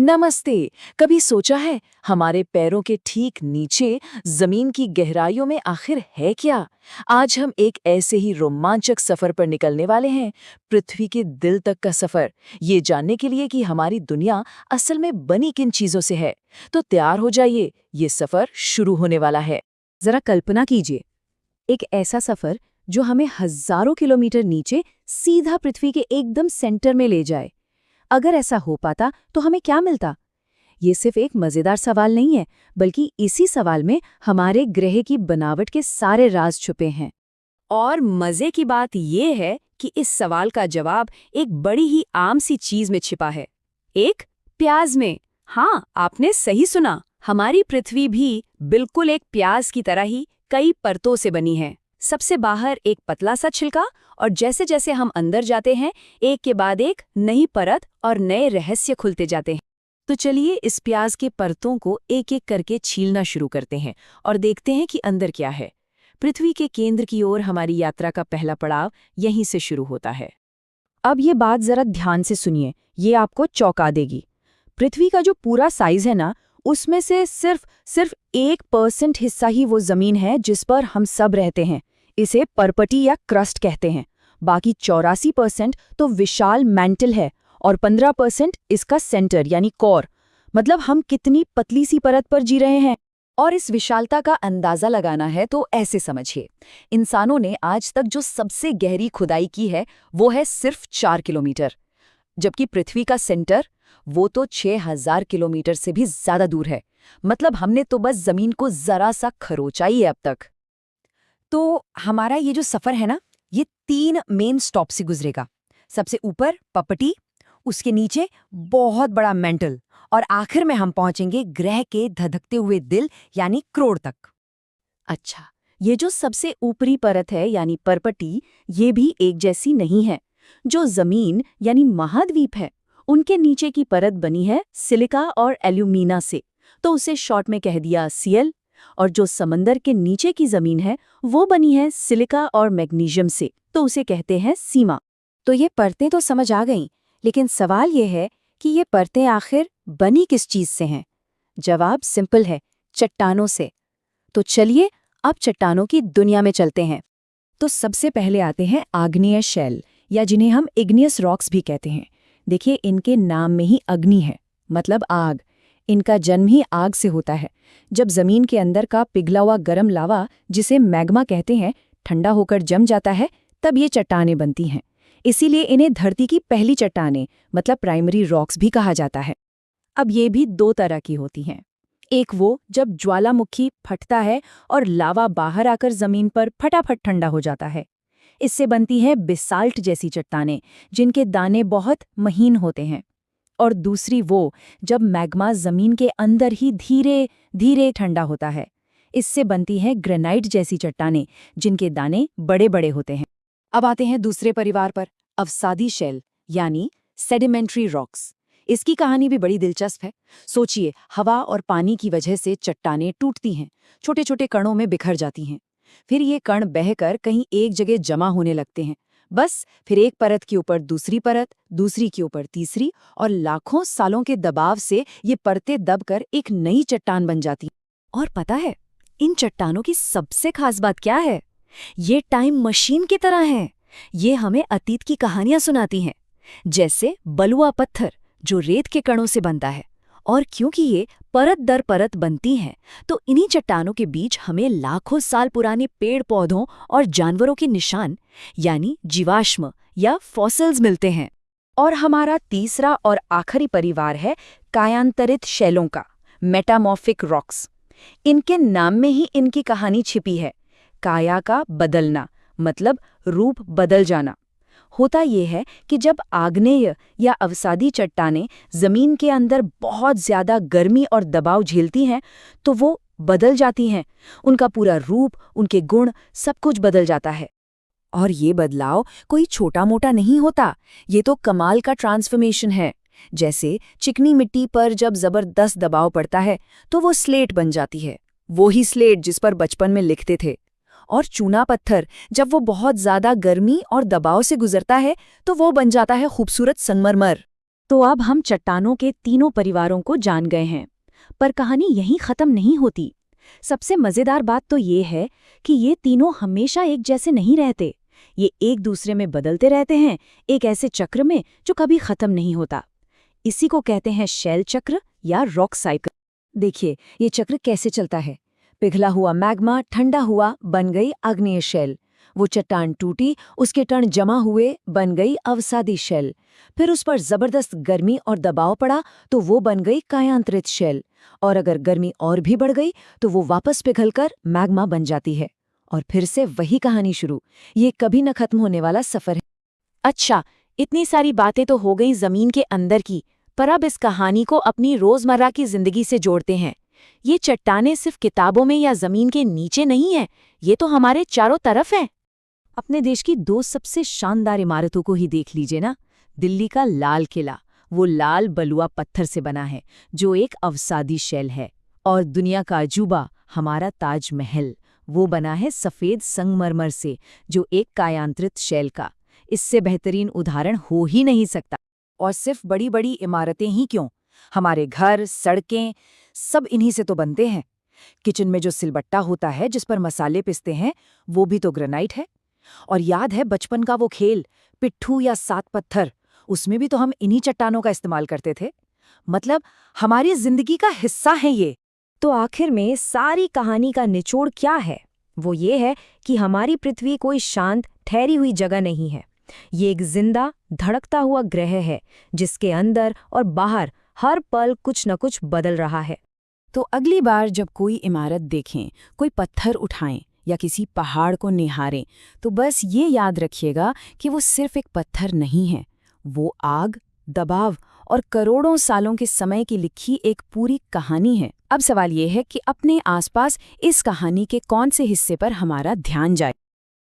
नमस्ते। कभी सोचा है हमारे पैरों के ठीक नीचे जमीन की गहराइयों में आखिर है क्या? आज हम एक ऐसे ही रोमांचक सफर पर निकलने वाले हैं, पृथ्वी के दिल तक का सफर, ये जानने के लिए कि हमारी दुनिया असल में बनी किन चीजों से है। तो तैयार हो जाइए, ये सफर शुरू होने वाला है। जरा कल्पना कीजिए, एक ऐसा सफर जो हमें हजारों किलोमीटर नीचे सीधा पृथ्वी के एकदम सेंटर में ले जाए। अगर ऐसा हो पाता तो हमें क्या मिलता? ये सिर्फ एक मजेदार सवाल नहीं है, बल्कि इसी सवाल में हमारे ग्रह की बनावट के सारे राज छुपे हैं। और मजे की बात ये है कि इस सवाल का जवाब एक बड़ी ही आम सी चीज में छिपा है, एक प्याज में। हाँ, आपने सही सुना, हमारी पृथ्वी भी बिल्कुल एक प्याज की तरह ही कई परतों से बनी है। सबसे बाहर एक पतला सा छिलका, और जैसे जैसे हम अंदर जाते हैं, एक के बाद एक नई परत और नए रहस्य खुलते जाते हैं। तो चलिए इस प्याज के परतों को एक एक करके छीलना शुरू करते हैं और देखते हैं कि अंदर क्या है। पृथ्वी के केंद्र की ओर हमारी यात्रा का पहला पड़ाव यहीं से शुरू होता है। अब ये बात जरा ध्यान से सुनिए, ये आपको चौंका देगी। पृथ्वी का जो पूरा साइज है ना, उसमें से सिर्फ 1% हिस्सा ही वो जमीन है जिस पर हम सब रहते हैं। इसे परपटी या क्रस्ट कहते हैं। बाकी 84% तो विशाल मैंटल है और 15% इसका सेंटर यानी कोर। मतलब हम कितनी पतली सी परत पर जी रहे हैं। और इस विशालता का अंदाजा लगाना है तो ऐसे समझिए, इंसानों ने आज तक जो सबसे गहरी खुदाई की है वो है सिर्फ 4 किलोमीटर, जबकि पृथ्वी का सेंटर वो तो 6000 किलोमीटर से भी ज्यादा दूर है। मतलब हमने तो बस जमीन को जरा सा खरोचा ही है अब तक। तो हमारा ये जो सफर है ना, ये 3 मेन स्टॉप से गुजरेगा। सबसे ऊपर पपटी, उसके नीचे बहुत बड़ा मेंटल, और आखिर में हम पहुंचेंगे ग्रह के धधकते हुए दिल यानी क्रोड़ तक। अच्छा, ये जो सबसे ऊपरी परत है यानी परपटी, ये भी एक जैसी नहीं है। जो जमीन यानी महाद्वीप है, उनके नीचे की परत बनी है सिलिका और एल्यूमिना से, तो उसे शॉर्ट में कह दिया सीएल। और जो समंदर के नीचे की जमीन है, वो बनी है सिलिका और मैग्नीशियम से, तो उसे कहते हैं सीमा। तो ये परतें तो समझ आ गईं, लेकिन सवाल ये है कि ये परतें आखिर बनी किस चीज से हैं? जवाब सिंपल है, चट्टानों से। तो चलिए अब चट्टानों की दुनिया में चलते हैं। तो सबसे पहले आते हैं आग्नेय शैल, या जिन्हें हम इग्नियस रॉक्स भी कहते हैं। देखिए, इनके नाम में ही अग्नि है, मतलब आग। इनका जन्म ही आग से होता है। जब जमीन के अंदर का पिघला हुआ गर्म लावा, जिसे मैग्मा कहते हैं, ठंडा होकर जम जाता है, तब ये चट्टानें बनती हैं। इसीलिए इन्हें धरती की पहली चट्टानें मतलब प्राइमरी रॉक्स भी कहा जाता है। अब ये भी 2 तरह की होती हैं। एक वो जब ज्वालामुखी फटता है और लावा बाहर आकर जमीन पर फटाफट ठंडा हो जाता है। इससे बनती है बेसाल्ट जैसी चट्टानें, जिनके दाने बहुत महीन होते हैं। और दूसरी वो जब मैग्मा जमीन के अंदर ही धीरे धीरे ठंडा होता है। इससे बनती है ग्रेनाइट जैसी चट्टानें, जिनके दाने बड़े बड़े होते हैं। अब आते हैं दूसरे परिवार पर, अवसादी शेल यानी सेडिमेंट्री रॉक्स। इसकी कहानी भी बड़ी दिलचस्प है। सोचिए, हवा और पानी की वजह से चट्टानें टूटती हैं, छोटे छोटे कणों में बिखर जाती हैं। फिर ये कण बहकर कहीं एक जगह जमा होने लगते हैं। बस फिर एक परत के ऊपर दूसरी परत, दूसरी के ऊपर तीसरी, और लाखों सालों के दबाव से ये परतें दबकर एक नई चट्टान बन जाती हैं। और पता है, इन चट्टानों की सबसे खास बात क्या है? ये टाइम मशीन की तरह हैं। ये हमें अतीत की कहानियां सुनाती हैं, जैसे बलुआ पत्थर जो रेत के कणों से बनता है। और क्योंकि ये परत दर परत बनती हैं, तो इन्हीं चट्टानों के बीच हमें लाखों साल पुराने पेड़ पौधों और जानवरों के निशान यानी जीवाश्म या फॉसिल्स मिलते हैं। और हमारा तीसरा और आखिरी परिवार है कायांतरित शैलों का, मेटामॉर्फिक रॉक्स। इनके नाम में ही इनकी कहानी छिपी है। काया का बदलना मतलब रूप बदल जाना। होता यह है कि जब आग्नेय या अवसादी चट्टानें जमीन के अंदर बहुत ज्यादा गर्मी और दबाव झेलती हैं, तो वो बदल जाती हैं। उनका पूरा रूप, उनके गुण, सब कुछ बदल जाता है। और ये बदलाव कोई छोटा मोटा नहीं होता, ये तो कमाल का ट्रांसफॉर्मेशन है। जैसे चिकनी मिट्टी पर जब जबरदस्त दबाव पड़ता है तो वो स्लेट बन जाती है, वो ही स्लेट जिस पर बचपन में लिखते थे। और चूना पत्थर जब वो बहुत ज्यादा गर्मी और दबाव से गुजरता है तो वो बन जाता है खूबसूरत संगमरमर। तो अब हम चट्टानों के तीनों परिवारों को जान गए हैं, पर कहानी यहीं खत्म नहीं होती। सबसे मजेदार बात तो ये है कि ये तीनों हमेशा एक जैसे नहीं रहते। ये एक दूसरे में बदलते रहते हैं, एक ऐसे चक्र में जो कभी खत्म नहीं होता। इसी को कहते हैं शैल चक्र या रॉक साइकिल। देखिए ये चक्र कैसे चलता है। पिघला हुआ मैग्मा ठंडा हुआ, बन गई आग्नेय शैल। वो चट्टान टूटी, उसके कण जमा हुए, बन गई अवसादी शैल। फिर उस पर जबरदस्त गर्मी और दबाव पड़ा तो वो बन गई कायांतरित शैल। और अगर गर्मी और भी बढ़ गई तो वो वापस पिघलकर मैग्मा बन जाती है। और फिर से वही कहानी शुरू। ये कभी न खत्म होने वाला सफर है। अच्छा, इतनी सारी बातें तो हो गई जमीन के अंदर की, पर अब इस कहानी को अपनी रोजमर्रा की जिंदगी से जोड़ते हैं। ये चट्टानें सिर्फ किताबों में या जमीन के नीचे नहीं है, ये तो हमारे चारों तरफ हैं। अपने देश की दो सबसे शानदार इमारतों को ही देख लीजिए ना। दिल्ली का लाल किला, वो लाल बलुआ पत्थर से बना है जो एक अवसादी शैल है। और दुनिया का अजूबा, हमारा ताजमहल, वो बना है सफेद संगमरमर से, जो एक कायांतरित शैल का। इससे बेहतरीन उदाहरण हो ही नहीं सकता। और सिर्फ बड़ी बड़ी इमारतें ही क्यों, हमारे घर, सड़कें, सब इन्हीं से तो बनते हैं। किचन में जो सिलबट्टा होता है जिस पर मसाले पिसते हैं, वो भी तो ग्रेनाइट है। और याद है बचपन का वो खेल, पिट्ठू या सात पत्थर, उसमें भी तो हम इन्हीं चट्टानों का इस्तेमाल करते थे। मतलब हमारी जिंदगी का हिस्सा है ये। तो आखिर में सारी कहानी का निचोड़ क्या है? वो ये है कि हमारी पृथ्वी कोई शांत ठहरी हुई जगह नहीं है। ये एक जिंदा, धड़कता हुआ ग्रह है जिसके अंदर और बाहर हर पल कुछ न कुछ बदल रहा है। तो अगली बार जब कोई इमारत देखें, कोई पत्थर उठाएं या किसी पहाड़ को निहारें, तो बस ये याद रखिएगा कि वो सिर्फ एक पत्थर नहीं है। वो आग, दबाव और करोड़ों सालों के समय की लिखी एक पूरी कहानी है। अब सवाल ये है कि अपने आसपास इस कहानी के कौन से हिस्से पर हमारा ध्यान जाए।